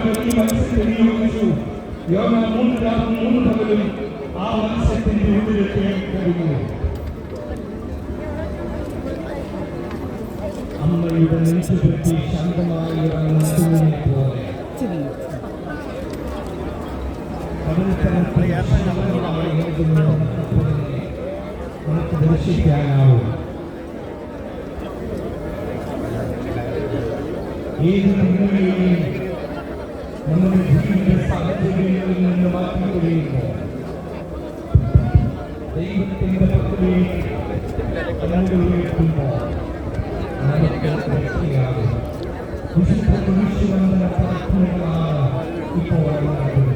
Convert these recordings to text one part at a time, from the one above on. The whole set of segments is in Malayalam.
ഈ മത്സ്യത്തെ നിയോഗിച്ചു. യോന 3 രാവും 3 പകലും ആ മത്സ്യത്തിന്റെ ഉള്ളിലെത്താൻ കഴിഞ്ഞു. അമ്മയുടെ നെഞ്ചുപറ്റി ശാന്തമായി ഇറങ്ങുന്നതിനെ പോലെ നമുക്ക് ദർശിക്കാനാവും. ഏത് മുന്നണിയെയും നമ്മുടെ ജീവിത സാഹചര്യങ്ങളിൽ നിന്ന് മാറ്റിക്കൊള്ളുമ്പോൾ ദൈവത്തിന്റെ പദ്ധതിയിൽ കടന്നുകൊള്ളിയെത്തുമ്പോൾ നമുക്ക് രക്ഷയാകും. വിശുദ്ധ കുരിശുവന്ദന പ്രാർത്ഥനകളാണ് ഇപ്പോൾ നടക്കുന്നത്.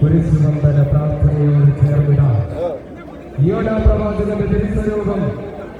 കുരിശുവന്ദന പ്രാർത്ഥനയോട് ചേർന്നിടാം. യോനാ പ്രവാചകന്റെ തിരുസ്വരൂപം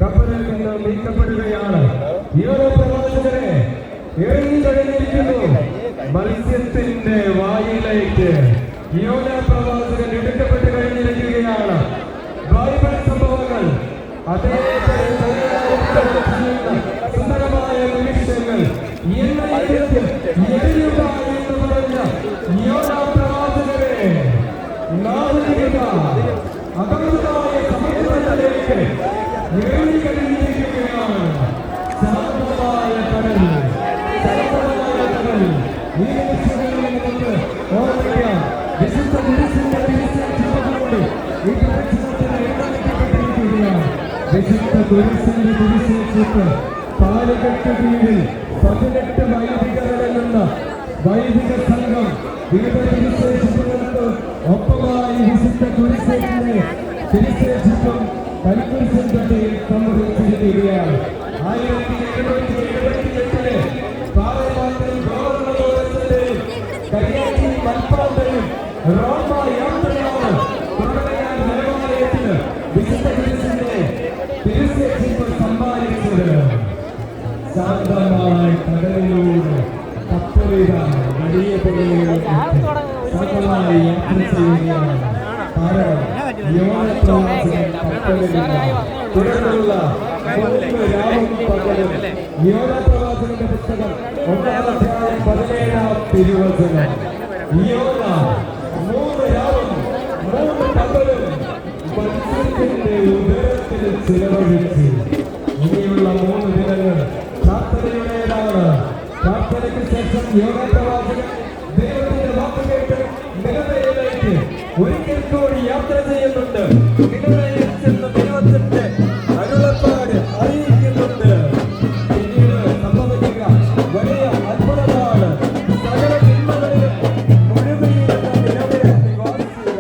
കപ്പലിൽ നിന്ന് നീക്കപ്പെടുകയാണ്. യോനാ പ്രവാചകനെ എറിഞ്ഞിരിക്കുന്നു മത്സ്യത്തിന്റെ വായിലേക്ക്. യോനാ പ്രവാചകൻ എടുക്കപ്പെട്ട് കഴിഞ്ഞിരിക്കുകയാണ്. ബൈബിൾ സംഭവങ്ങൾ സുന്ദരമായ നിമിഷങ്ങൾ അകമതായ സമുദ്രത്തിലേക്ക് ഇറങ്ങിക്കഴിഞ്ഞിരിക്കുകയാണ്. ശാന്തമായ കടൽ, ശാന്തമായ കടൽ. ഈ നിമിഷങ്ങളിൽ നമുക്ക് ഓർമ്മിക്കാം, വിശുദ്ധ കുരിശിന്റെ തിരിച്ചുകൊണ്ട് ഈ പ്രദക്ഷിണത്തിന് എഴുന്നള്ളിക്കപ്പെട്ടിരിക്കുകയാണ്. വിശുദ്ധ കുരിശിന്റെ തിരിച്ചേറ്റ് പാലകെട്ട് കീഴിൽ 18 വൈദികരടങ്ങുന്ന വൈദിക സംഘം വിവിധ തിരിച്ചേറ്റുകൾക്ക് ഒപ്പമായി വിശുദ്ധ കുരിശേറ്റിനെ തിരിച്ചേറ്റിപ്പം കൽക്കുരിശൻ തൊട്ടിയിൽ സംഭവിച്ചിരിക്കുകയാണ്. 1778 പാറമാറ്റം ഗവർണറുടെയും കരിയാറ്റി മൽപ്പാന്തയും റോമ യാത്രയാണ് തുടങ്ങിയ ദേവാലയത്തിന് വിശുദ്ധ കുരിശിനെ തിരിച്ചേറ്റിപ്പം സമ്മാനിച്ചത്. ശാന്തമായ കടലിലൂടെ കപ്പലിലാണ് വലിയ പുഴയിലേക്ക് ശാന്തമായി യാത്ര ചെയ്യുകയാണ്. തുടർന്നുള്ള യോനാ പ്രവാചകന്റെ പുസ്തകം 1-17 തിരുവചനം. യോന 3 രാവും 3 പകലും മത്സ്യത്തിന്റെ ഉദരത്തിൽ ചിലവഴിച്ച് ഇനിയുള്ള 3 ദിനങ്ങൾ പ്രാർത്ഥനയുടേതാണ്. പ്രാർത്ഥനയ്ക്ക് ശേഷം യോനാ പ്രവാചകൻ ദൈവത്തിന്റെ വാക്ക് കേട്ട് നിലവയിലേക്ക് ഒരിക്കൽ കൂടി യാത്ര ചെയ്യുന്നുണ്ട്. നിലവയിൽ ചെന്ന് ദൈവത്തിന്റെ അരുളപ്പാട് അറിയിക്കുന്നുണ്ട്. പിന്നീട് സംഭവിക്കുക വലിയ അത്ഭുതമാണ്. സകല തിന്മകളിലും മുഴുവൻ നിലവിലെ നിവാസികൾ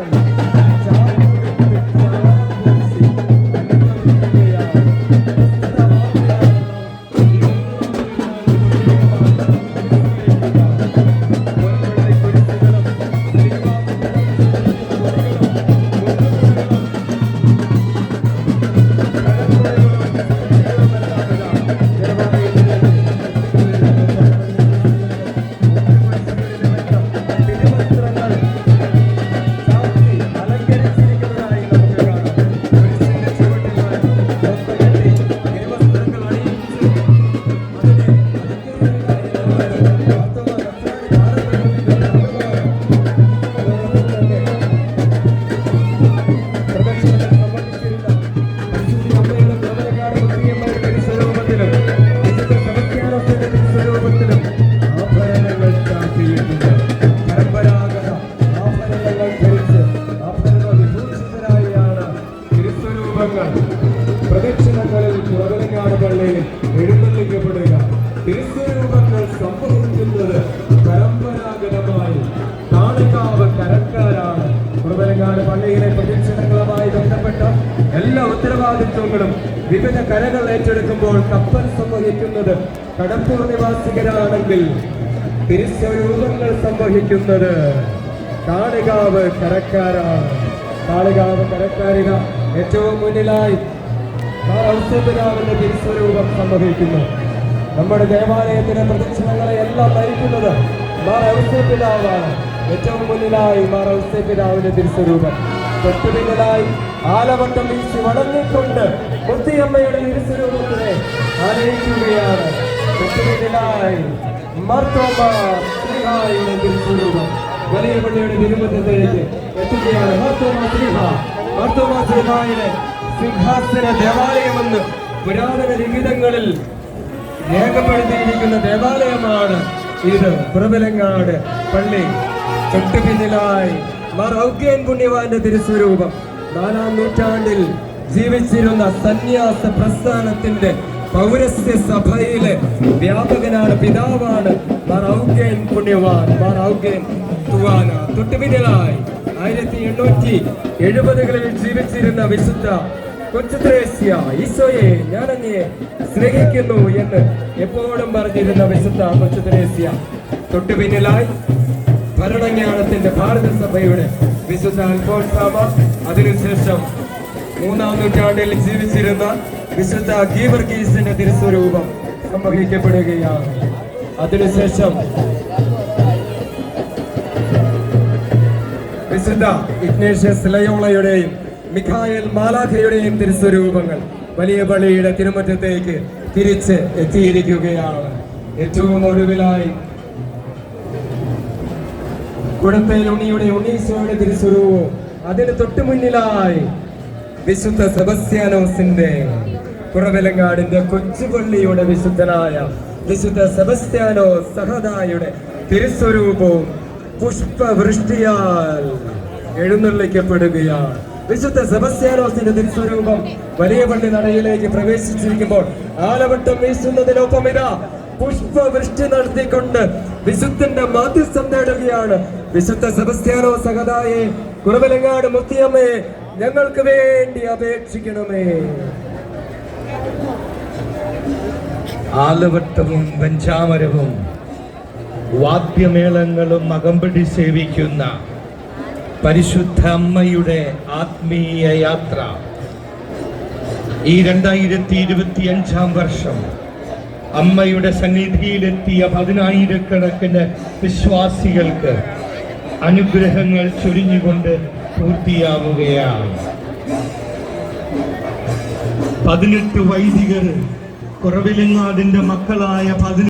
ഉത്തരവാദിത്വങ്ങളും വിവിധ കരകൾ ഏറ്റെടുക്കുമ്പോൾ കപ്പൽ സംവഹിക്കുന്നത് കടപ്പൂർ നിവാസികരാണെങ്കിൽ തിരുസ്വരൂപങ്ങൾ സംവഹിക്കുന്നത് കാളികാവ് കരക്കാരാണ്. കാളികാവ് കരക്കാരിക ഏറ്റവും മുന്നിലായി ഔസേപിതാവിന്റെ തിരുസ്വരൂപം സംവഹിക്കുന്നു. നമ്മുടെ ദേവാലയത്തിലെ പ്രദക്ഷിണങ്ങളെ എല്ലാം നയിക്കുന്നത് ഔസേപിതാവാണ്. ഏറ്റവും മുന്നിലായി ഔസേപിതാവിന്റെ തിരുസ്വരൂപം, തൊട്ടുപിന്നിലായി ആലവട്ടം വീശി വടങ്ങിക്കൊണ്ട് മുത്തിയമ്മയുടെ തിരുസ്വരൂപത്തിനെ ആനയിക്കുകയാണ്. തൊട്ടുപിന്നിലായി മാർത്തോമാ ശ്ലീഹായുടെ തിരുസ്വരൂപം വലിയ പള്ളിയുടെ തിരുമുറ്റത്തേക്ക് എത്തുകയാണ്. മാർത്തോമാ ശ്ലീഹായുടെ സിംഹാസന ദേവാലയമെന്ന് പുരാതന ലിഖിതങ്ങളിൽ രേഖപ്പെടുത്തിയിരിക്കുന്ന ദേവാലയമാണ് ഇത്. കുറവിലങ്ങാട് പള്ളി. തൊട്ടുപിന്നിലായി ഔഗ്യൻ പുണ്യവാന്റെ തിരുസ്വരൂപം. 4-ാം നൂറ്റാണ്ടിൽ ജീവിച്ചിരുന്ന സന്യാസ പ്രസ്ഥാനത്തിന്റെ പൗരസ്ത്യ സഭയിലെ വ്യാപകനാണ്, പിതാവാണ് ഔഗ്യൻ പുണ്യവാൻ, ഔഗ്യൻ തുവാന. തൊട്ടുപിന്നിലായി 1870-കളിൽ ജീവിച്ചിരുന്ന വിശുദ്ധ കൊച്ചുത്രേസ്യ, ഈശോയെ ഞാൻ അങ്ങയെ സ്നേഹിക്കുന്നു എന്ന് എപ്പോഴും പറഞ്ഞിരുന്ന വിശുദ്ധ കൊച്ചുത്രേസ്യ. തൊട്ടുപിന്നിലായി ഭരണജ്ഞാനത്തിന്റെ ഭാരതസഭയുടെ വിശുദ്ധ അൽഫോൻസാമ. അതിനുശേഷം 3-ാം നൂറ്റാണ്ടിൽ ജീവിച്ചിരുന്ന വിശുദ്ധ ഗീവർഗീസിന്റെ തിരുസ്വരൂപം സംവഹിക്കപ്പെടുകയാണ്. അതിനുശേഷം വിശുദ്ധ ഇഗ്നേഷ്യസ് ലയോളയുടെയും മിഖായേൽ മാലാഖയുടെയും തിരുസ്വരൂപങ്ങൾ വലിയ പള്ളിയുടെ തിരുമുറ്റത്തേക്ക് തിരിച്ച് എത്തിയിരിക്കുകയാണ്. ഏറ്റവും ഒടുവിലായി കുടത്തേൽ ഉണ്ണിയുടെ ഉണ്ണീശോയുടെ തിരുസ്വരൂപവും അതിന് തൊട്ടു മുന്നിലായി വിശുദ്ധ സെബസ്ത്യാനോസിന്റെ കുറവിലങ്ങാടിന്റെ കൊച്ചുപള്ളിയുടെ വിശുദ്ധനായ വിശുദ്ധ സെബസ്ത്യാനോസ് സഹദായുടെ തിരുസ്വരൂപവും പുഷ്പവൃഷ്ടിയാൽ എഴുന്നള്ളിക്കപ്പെടുകയാണ്. വിശുദ്ധ സെബസ്ത്യാനോസിന്റെ തിരുസ്വരൂപം വലിയ പള്ളി നടയിലേക്ക് പ്രവേശിച്ചിരിക്കുമ്പോൾ ആലവട്ടം വീശുന്നതിനൊപ്പം ഇതാ പുഷ്പവൃഷ്ടി നടത്തിക്കൊണ്ട് വിശുദ്ധന്റെ മാധ്യസ്ഥം നേടുകയാണ്. വിശുദ്ധ സെബസ്ത്യാനോസ് സഹദായെ, കുറവിലങ്ങാട് മുത്തിയമ്മയെ ഞങ്ങൾക്ക് വേണ്ടി അപേക്ഷിക്കണമേ. ആലവട്ടവും പഞ്ചാമരവും വാദ്യമേളങ്ങളും അകമ്പടി സേവിക്കുന്ന പരിശുദ്ധ അമ്മയുടെ ആത്മീയ യാത്ര ഈ 2025 വർഷം അമ്മയുടെ സന്നിധിയിലെത്തിയ 10,000-കണക്കിന് വിശ്വാസികൾക്ക് അനുഗ്രഹങ്ങൾ ചൊരിഞ്ഞുകൊണ്ട് പൂർത്തിയാവുകയാണ്. 18 വൈദികർ കുറവിലങ്ങാടിന്റെ മക്കളായ